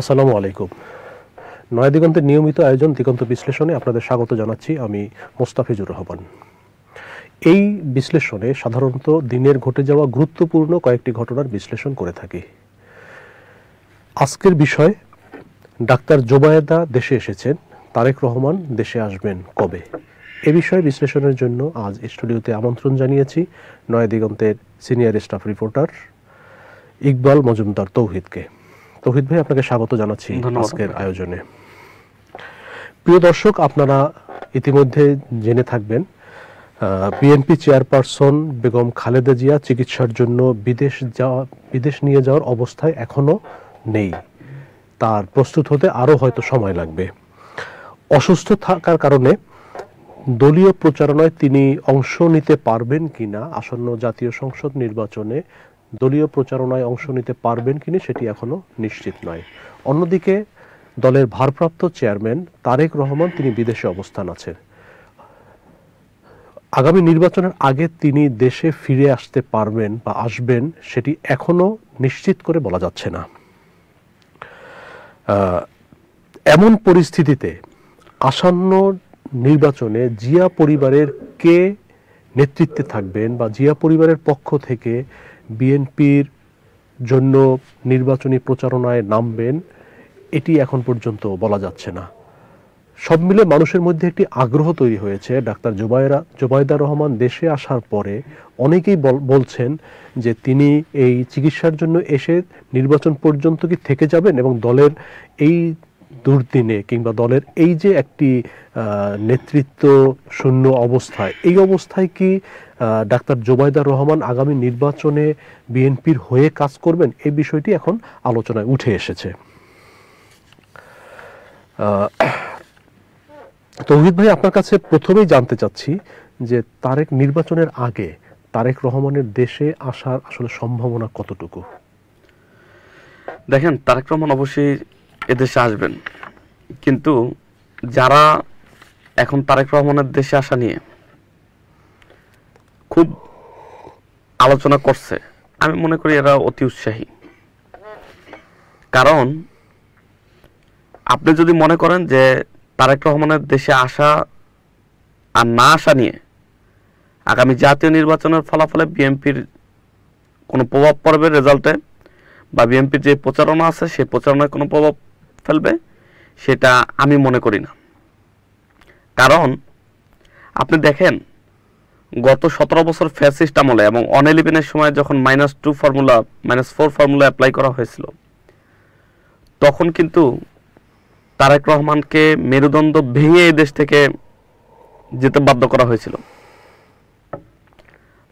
আসসালামু আলাইকুম। নয়া দিগন্তের নিয়মিত আয়োজন দিগন্ত বিশ্লেষণে আপনাদের স্বাগত জানাচ্ছি। আমি মোস্তাফিজুর রহমান। এই বিশ্লেষণে সাধারণত দিনের ঘটে যাওয়া গুরুত্বপূর্ণ কয়েকটি ঘটনার বিশ্লেষণ করে থাকি। আজকের বিষয়, ডাক্তার জোবায়েদা দেশে এসেছেন, তারেক রহমান দেশে আসবেন কবে? এ বিষয়ে বিশ্লেষণের জন্য আজ স্টুডিওতে আমন্ত্রণ জানিয়েছি নয়া দিগন্তের senior staff reporter Iqbal Majumdar তৌহিদকে। তৌহিদ ভাই, আপনাকে স্বাগত জানাচ্ছি আজকের আয়োজনে। প্রিয় দর্শক, আপনারা ইতিমধ্যে জেনে থাকবেন বিএনপি চেয়ারপারসন বেগম খালেদা জিয়া চিকিৎসার জন্য বিদেশ নিয়ে যাওয়ার অবস্থায় এখনো নেই। তার প্রস্তুত হতে আরও হয়তো সময় লাগবে। অসুস্থ থাকার কারণে দলীয় প্রচারণায় তিনি অংশ নিতে পারবেন কিনা, আসন্ন জাতীয় সংসদ নির্বাচনে দলীয় প্রচারণায় অংশ নিতে পারবেন কিনা সেটি এখনো নিশ্চিত নয়। অন্যদিকে দলের ভারপ্রাপ্ত চেয়ারম্যান তারেক রহমান তিনি বিদেশে অবস্থান আছেন। আগামী নির্বাচনের আগে তিনি দেশে ফিরে আসতে পারবেন বা আসবেন সেটি এখনো নিশ্চিত করে বলা যাচ্ছে না। এমন পরিস্থিতিতে আসন্ন নির্বাচনে জিয়া পরিবারের কে নেতৃত্বে থাকবেন বা জিয়া পরিবারের পক্ষ থেকে বিএনপির জন্য নির্বাচনী প্রচারণায় নামবেন, এটি এখন পর্যন্ত বলা যাচ্ছে না। সব মিলে মানুষের মধ্যে একটি আগ্রহ তৈরি হয়েছে। ডাক্তার জোবায়েদা রহমান দেশে আসার পরে অনেকেই বলছেন যে তিনি এই চিকিৎসার জন্য এসে নির্বাচন পর্যন্ত কি থেকে যাবেন এবং দলের এই দুর্দিনে কিংবা দলের এই যে একটি নেতৃত্ব শূন্য অবস্থায়, এই অবস্থায় কি ডাক্তার জোবায়েদা রহমান আগামী নির্বাচনে বিএনপির হয়ে কাজ করবেন? এই বিষয়টি এখন আলোচনায় উঠে এসেছে। তৌহিদ ভাই, আপনার কাছে প্রথমেই জানতে চাচ্ছি যে তারেক নির্বাচনের আগে তারেক রহমানের দেশে আসার আসলে সম্ভাবনা কতটুকু? দেখেন, তারেক রহমান অবশ্যই এদেশে আসবেন, কিন্তু যারা এখন তারেক রহমানের দেশে আসা নিয়ে খুব আলোচনা করছে, আমি মনে করি এরা অতি উৎসাহী। কারণ আপনি যদি মনে করেন যে তারেক রহমানের দেশে আসা আর না আসা নিয়ে আগামী জাতীয় নির্বাচনের ফলাফলে বিএনপির কোনো প্রভাব পড়বে রেজাল্টে, বা বিএনপির যে প্রচারণা আছে সেই প্রচারণায় কোনো প্রভাব ফেলবে, সেটা আমি মনে করি না। কারণ আপনি দেখেন, গত 17 বছর ফ্যাসিস্ট আমলে এবং অন-11-এর সময় যখন -2 ফর্মুলা -4 ফর্মুলা অ্যাপ্লাই করা হয়েছিল, তখন কিন্তু তারেক রহমানকে মেরুদণ্ড ভেঙে এই দেশ থেকে যেতে বাধ্য করা হয়েছিল।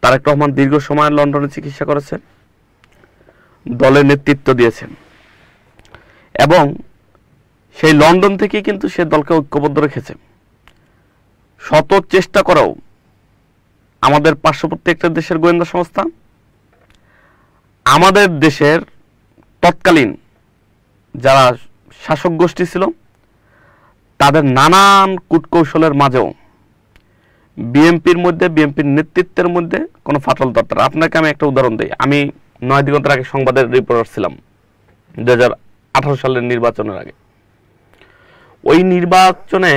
তারেক রহমান দীর্ঘ সময় লন্ডনে চিকিৎসা করেছেন, দলের নেতৃত্ব দিয়েছেন, এবং সেই লন্ডন থেকেই কিন্তু সে দলকে ঐক্যবদ্ধ রেখেছে। শত চেষ্টা করেও আমাদের পার্শ্ববর্তী একটা দেশের গোয়েন্দা সংস্থা, আমাদের দেশের তৎকালীন যারা শাসক গোষ্ঠী ছিল, তাদের নানান কূটকৌশলের মাঝেও বিএনপির মধ্যে, বিএনপির নেতৃত্বের মধ্যে কোনো ফাটল ধরতে। আপনাকে আমি একটা উদাহরণ দিই। আমি 9 দিগন্তের আগে সংবাদের রিপোর্টার ছিলাম 2018 সালের নির্বাচনের আগে। ওই নির্বাচনে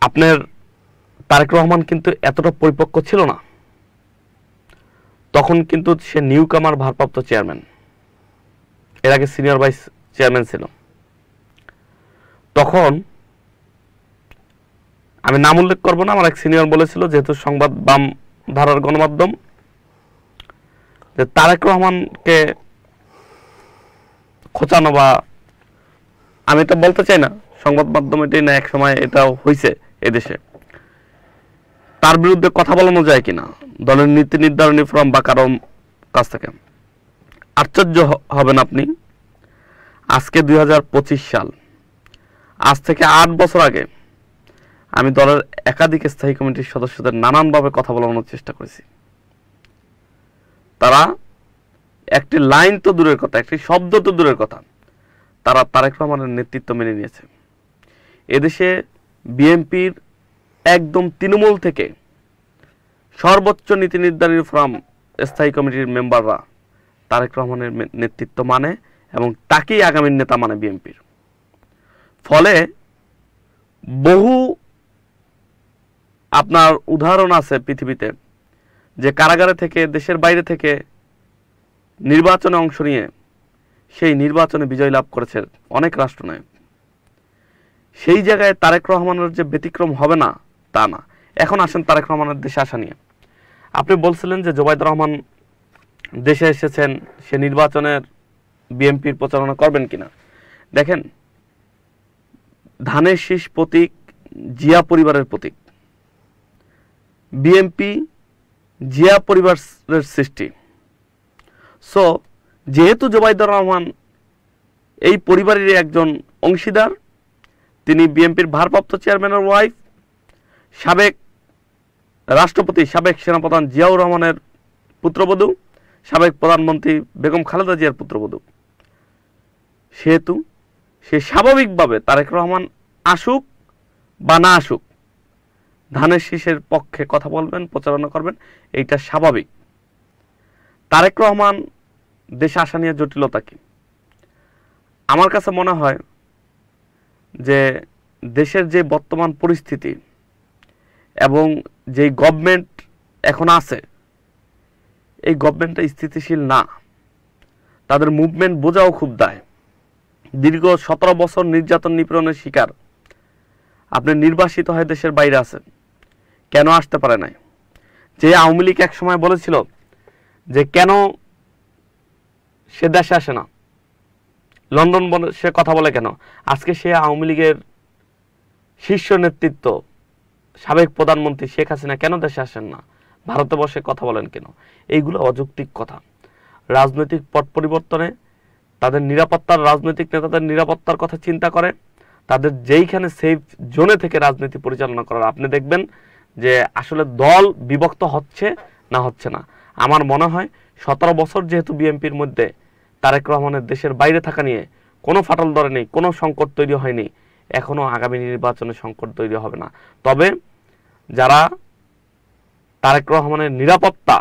আপনার তারেক রহমান কিন্তু এতটা পরিপক্ক ছিল না। তখন কিন্তু সে নিউ কামার ভারপ্রাপ্ত চেয়ারম্যান, এর আগে সিনিয়র ভাইস চেয়ারম্যান ছিল। তখন আমি নাম উল্লেখ করবো না, আমার এক সিনিয়র বলেছিল, যেহেতু সংবাদ বাম ধারার গণমাধ্যম, যে তারেক রহমানকে খোঁচানো, বা আমি এটা বলতে চাই না, সংবাদ মাধ্যম এটাই না, এক সময় এটাও হয়েছে এদেশে, তার বিরুদ্ধে কথা বলানো যায় কিনা দলের নীতি নির্ধারণী ফোরাম বা কারো কাছ থেকে। আশ্চর্য হবেন আপনি, আজকে 2025 সাল, আজ থেকে 8 বছর আগে আমি দলের একাধিক স্থায়ী কমিটির সদস্যদের নানানভাবে কথা বলানোর চেষ্টা করেছি। তারা একটি লাইন তো দূরের কথা, একটি শব্দ তো দূরের কথা, তারা তারেক রহমানের নেতৃত্ব মেনে নিয়েছে। এদেশে বিএনপির একদম তৃণমূল থেকে সর্বোচ্চ নীতি নির্ধারণী ফোরাম স্থায়ী কমিটির মেম্বাররা তারেক রহমানের নেতৃত্ব মানে এবং তাকেই আগামীর নেতা মানে বিএনপির। ফলে বহু আপনার উদাহরণ আছে পৃথিবীতে যে কারাগারে থেকে, দেশের বাইরে থেকে নির্বাচনে অংশ নিয়ে সেই নির্বাচনে বিজয় লাভ করেছে অনেক রাষ্ট্রনায়ক। সেই জায়গায় তারেক রহমানের যে ব্যতিক্রম হবে না তা না। এখন আসেন তারেক রহমানের দেশে আসা নিয়ে। আপনি বলছিলেন যে জোবাইদুর রহমান দেশে এসেছেন, সে নির্বাচনের বিএনপির প্রচারণা করবেন কিনা। দেখেন, ধানের শীষ প্রতীক জিয়া পরিবারের প্রতীক। বিএনপি জিয়া পরিবারের সৃষ্টি। সো যেহেতু জোবাইদুর রহমান এই পরিবারের একজন অংশীদার, তিনি বিএনপির ভারপ্রাপ্ত চেয়ারম্যানের ওয়াইফ, সাবেক রাষ্ট্রপতি, সাবেক সেনাপ্রধান জিয়াউর রহমানের পুত্রবধূ, সাবেক প্রধানমন্ত্রী বেগম খালেদা জিয়ার পুত্রবধূ, সেহেতু সে স্বাভাবিকভাবে তারেক রহমান আসুক বা না আসুক ধানের শীষের পক্ষে কথা বলবেন, প্রচারণা করবেন, এইটা স্বাভাবিক। তারেক রহমান দেশে আসা নিয়ে জটিলতা কি? আমার কাছে মনে হয় যে দেশের যে বর্তমান পরিস্থিতি এবং যেই গভর্নমেন্ট এখন আছে, এই গভর্নমেন্টটা স্থিতিশীল না। তাদের মুভমেন্ট বোঝাও খুব দায়। দীর্ঘ 17 বছর নির্যাতন নিপীড়নের শিকার। আপনি নির্বাসিত হয়ে দেশের বাইরে আছেন, কেন আসতে পারে নাই? যে আওয়ামী লীগ এক সময় বলেছিল যে কেন সে দেশে আসে না, লন্ডন সে কথা বলে কেন, আজকে সে আওয়ামী লীগের শীর্ষ নেতৃত্ব, সাবেক প্রধানমন্ত্রী শেখ হাসিনা কেন দেশে আসেন না, ভারতে বসে কথা বলেন কেন? এইগুলো অযৌক্তিক কথা। রাজনৈতিক পট পরিবর্তনে তাদের নিরাপত্তার, রাজনৈতিক নেতাদের নিরাপত্তার কথা চিন্তা করে, তাদের যেইখানে সেফ জোনে থেকে রাজনীতি পরিচালনা করার। আপনি দেখবেন যে আসলে দল বিভক্ত হচ্ছে না হচ্ছে না। আমার মনে হয় 17 বছর যেহেতু বিএনপির মধ্যে তারেক রহমানের দেশের বাইরে থাকা নিয়ে কোনো ফাটল ধরে নেই, কোনো সংকট তৈরি হয়নি, এখনো আগামী নির্বাচনে সংকট তৈরি হবে না। তবে যারা তারেক রহমানের নিরাপত্তা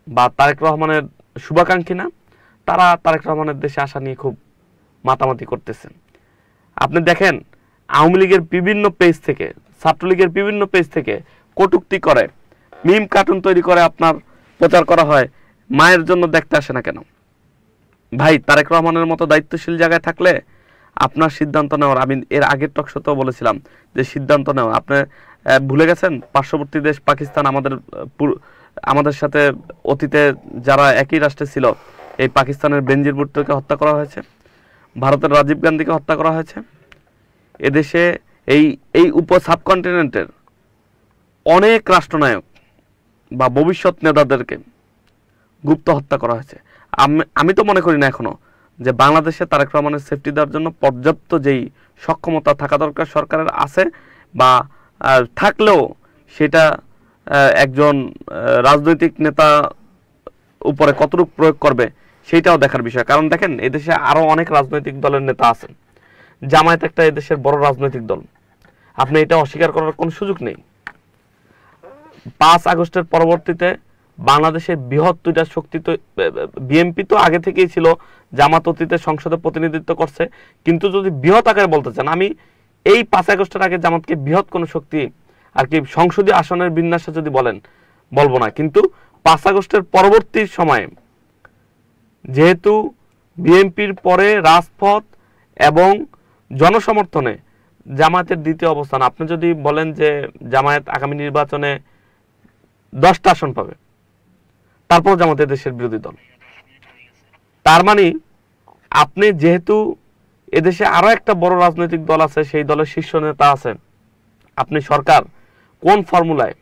বা তারেক রহমানের শুভাকাঙ্ক্ষী না, তারা তারেক রহমানের দেশে আসা নিয়ে খুব মাতামাতি করতেছেন। আপনি দেখেন, আওয়ামী লীগের বিভিন্ন পেজ থেকে, ছাত্রলীগের বিভিন্ন পেজ থেকে কটূক্তি করে, মিম কার্টুন তৈরি করে আপনার প্রচার করা হয়, মায়ের জন্য দেখতে আসে না কেন? ভাই, তারেক রহমানের মতো দায়িত্বশীল জায়গায় থাকলে আপনার সিদ্ধান্ত নেওয়ার, আমি এর আগের টকশোতেও বলেছিলাম যে সিদ্ধান্ত নেওয়া, আপনি ভুলে গেছেন পার্শ্ববর্তী দেশ পাকিস্তান আমাদের সাথে অতীতে যারা একই রাষ্ট্রে ছিল, এই পাকিস্তানের বেনজির ভুট্টোকে হত্যা করা হয়েছে, ভারতের রাজীব গান্ধীকে হত্যা করা হয়েছে। এদেশে এই সাবকন্টিনেন্টের অনেক রাষ্ট্রনায়ক বা ভবিষ্যৎ নেতাদেরকে গুপ্ত হত্যা করা হয়েছে। আমি তো মনে করি না এখনো যে বাংলাদেশে তারেক রহমানের সেফটি দেওয়ার জন্য পর্যাপ্ত যেই সক্ষমতা থাকা দরকার সরকারের আছে, বা থাকলেও সেটা একজন রাজনৈতিক নেতা উপরে কতটুকু প্রয়োগ করবে সেইটাও দেখার বিষয়। কারণ দেখেন, এদেশে আরো অনেক রাজনৈতিক দলের নেতা আছেন। জামায়াত একটা এদেশের বড় রাজনৈতিক দল, আপনি এটা অস্বীকার করার কোনো সুযোগ নেই। 5 আগস্টের পরবর্তীতে বাংলাদেশের বৃহৎ দুইটা শক্তি তো, বিএনপি তো আগে থেকেই ছিল, জামাত অতীতে সংসদে প্রতিনিধিত্ব করছে, কিন্তু যদি বৃহৎ আকারে বলতে চান, আমি এই 5 আগস্টের আগে জামাতকে বৃহৎ কোনো শক্তি আর কি সংসদীয় আসনের বিন্যাসে যদি বলেন, বলবো না। কিন্তু 5 আগস্টের পরবর্তী সময়ে যেহেতু বিএনপির পরে রাজপথ এবং জনসমর্থনে জামায়াতের দ্বিতীয় অবস্থান, আপনি যদি বলেন যে জামায়াত আগামী নির্বাচনে 10টা আসন পাবে, তারপর জামায়াত দেশের বিরোধী দল, তার মানে আপনি যেহেতু এদেশে আরো একটা বড় রাজনৈতিক দল আছে, সেই দলের শীর্ষ নেতা আছে, আপনি সরকার কোন ফর্মুলায়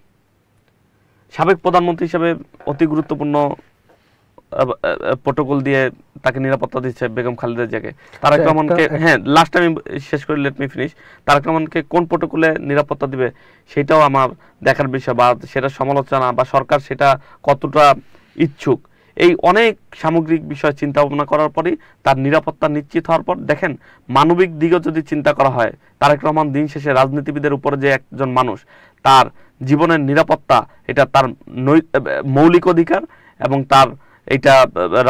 সাবেক প্রধানমন্ত্রী হিসেবে অতি গুরুত্বপূর্ণ প্রোটোকল দিয়ে তাকে নিরাপত্তা দিচ্ছে বেগম খালেদা জিয়াকে, তারেক রহমানকে, হ্যাঁ লাস্ট আমি শেষ করি, লেট মি ফিনিশ, তারেক রহমানকে কোন প্রোটোকলে নিরাপত্তা দিবে সেটাও আমার দেখার বিষয়, বা সেটা সমালোচনা, বা সরকার সেটা কতটা ইচ্ছুক, এই অনেক সামগ্রিক বিষয় চিন্তা ভাবনা করার পরই তার নিরাপত্তা নিশ্চিত হওয়ার পর, দেখেন মানবিক দিকও যদি চিন্তা করা হয়, তারেক রহমান দিন শেষে রাজনীতিবিদের উপরে যে একজন মানুষ, তার জীবনের নিরাপত্তা এটা তার মৌলিক অধিকার এবং তার এটা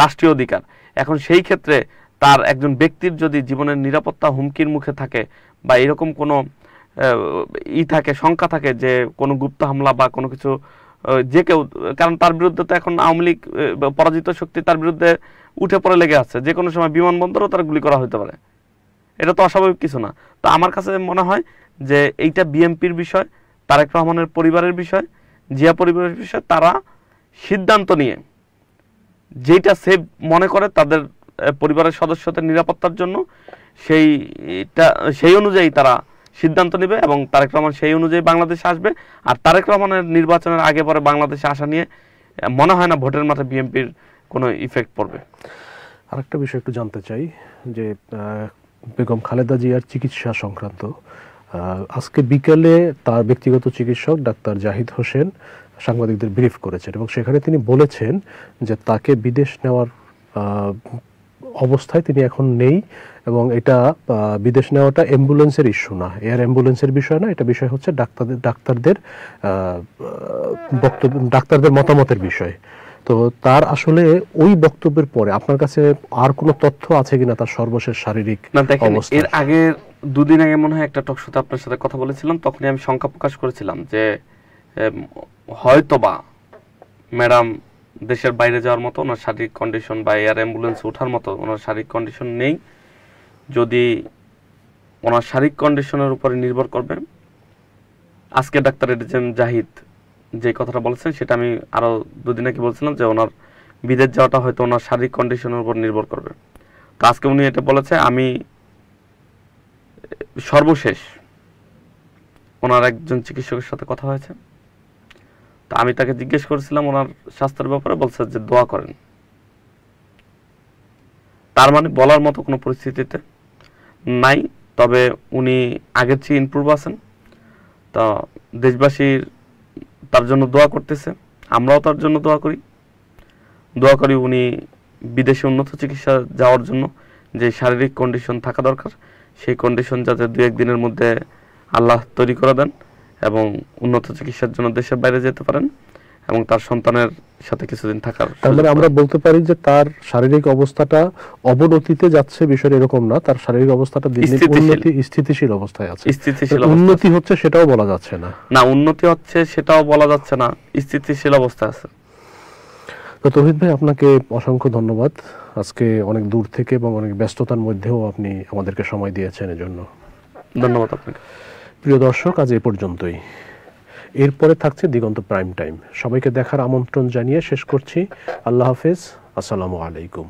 রাষ্ট্রীয় অধিকার। এখন সেই ক্ষেত্রে তার একজন ব্যক্তির যদি জীবনের নিরাপত্তা হুমকির মুখে থাকে বা এরকম কোনো থাকে, শঙ্কা থাকে যে কোনো গুপ্ত হামলা বা কোনো কিছু যে কেউ, কারণ তার বিরুদ্ধে তো এখন আওয়ামী লীগ পরাজিত শক্তি তার বিরুদ্ধে উঠে পড়ে লেগে আছে, যে কোনো সময় বিমানবন্দরও তার গুলি করা হতে পারে, এটা তো অস্বাভাবিক কিছু না। তো আমার কাছে মনে হয় যে এইটা বিএনপির বিষয়, তারেক রহমানের পরিবারের বিষয়, জিয়া পরিবারের বিষয়, তারা সিদ্ধান্ত নিয়ে যেটা সেফ মনে করে তাদের পরিবারের সদস্যদের নিরাপত্তার জন্য সেই অনুযায়ী তারা সিদ্ধান্ত নেবে এবং তারেক রহমান সেই অনুযায়ী বাংলাদেশে আসবে। আর তারেক রহমানের নির্বাচনের আগে পরে বাংলাদেশে আসা নিয়ে মনে হয় না ভোটের মাঠে বিএনপির কোনো ইফেক্ট পড়বে। আরেকটা বিষয় একটু জানতে চাই যে বেগম খালেদা জিয়ার চিকিৎসা সংক্রান্ত আজকে বিকেলে তার ব্যক্তিগত চিকিৎসক ডাক্তার জাহিদ হোসেন সাংবাদিকদের ব্রিফ করেছেন এবং সেখানে তিনি বলেছেন যে তাকে বিদেশ নেওয়ার অবস্থায় তিনি এখন নেই এবং এটা বিদেশ নেওয়াটা অ্যাম্বুলেন্সের ইস্যু না, এয়ার অ্যাম্বুলেন্সের বিষয় না, এটা বিষয় হচ্ছে ডাক্তারদের মতামতের বিষয়। তো তার আসলে ওই বক্তব্যের পরে আপনার কাছে আর কোনো তথ্য আছে কিনা তার সর্বশেষ শারীরিক অবস্থা? এর আগে দুদিন আগে মনে হয় একটা টক শোতে আপনার সাথে কথা বলেছিলাম, তখনই আমি শঙ্কা প্রকাশ করেছিলাম যে হয়তোবা ম্যাডাম দেশের বাইরে যাওয়ার মতো ওনার শারীরিক কন্ডিশন বা এয়ার অ্যাম্বুলেন্স ওঠার মতো ওনার শারীরিক কন্ডিশন নেই। যদি ওনার শারীরিক কন্ডিশনের উপরে নির্ভর করবে, আজকে ডাক্তার জাহিদ যে কথাটা বলেছেন সেটা আমি আরো দুদিন আগে বলছিলাম যে ওনার বিদেশ যাওয়াটা হয়তো ওনার শারীরিক কন্ডিশনের উপর নির্ভর করবে। তো আজকে উনি এটা বলেছে। আমি সর্বশেষ ওনার একজন চিকিৎসকের সাথে কথা হয়েছে, তো আমি তাকে জিজ্ঞেস করেছিলাম ওনার স্বাস্থ্যের ব্যাপারে, বলছে যে দোয়া করেন। তার মানে বলার মতো কোনো পরিস্থিতিতে নাই, তবে উনি আগের চেয়ে ইমপ্রুভ আছেন। তো দেশবাসীর তার জন্য দোয়া করতেছে, আমরাও তার জন্য দোয়া করি উনি বিদেশে উন্নত চিকিৎসা যাওয়ার জন্য যে শারীরিক কন্ডিশন থাকা দরকার সেই কন্ডিশন যাতে 2-1 দিনের মধ্যে আল্লাহ তৈরি করে দেন এবং উন্নত চিকিৎসার জন্য দেশের বাইরে যেতে পারেন এবং তার সন্তানের সাথে কিছুদিন থাকার। তার মানে আমরা বলতে পারি যে তার শারীরিক অবস্থাটা অবনতিতে যাচ্ছে, বিষয়টা এরকম না, তার শারীরিক অবস্থাটা দিন দিন স্থিতিশীল অবস্থায় আছে। উন্নতি হচ্ছে সেটাও বলা যাচ্ছে না, উন্নতি হচ্ছে সেটাও বলা যাচ্ছে না, স্থিতিশীল অবস্থায় আছে। তো তৌহিদ ভাই, আপনাকে অসংখ্য ধন্যবাদ। আজকে অনেক দূর থেকে এবং অনেক ব্যস্ততার মধ্যেও আপনি আমাদেরকে সময় দিয়েছেন, এজন্য ধন্যবাদ আপনাকে। প্রিয় দর্শক, আজ এ পর্যন্তই। এরপরে থাকছে দিগন্ত প্রাইম টাইম। সবাইকে দেখার আমন্ত্রণ জানিয়ে শেষ করছি। আল্লাহ হাফেজ, আসসালামু আলাইকুম।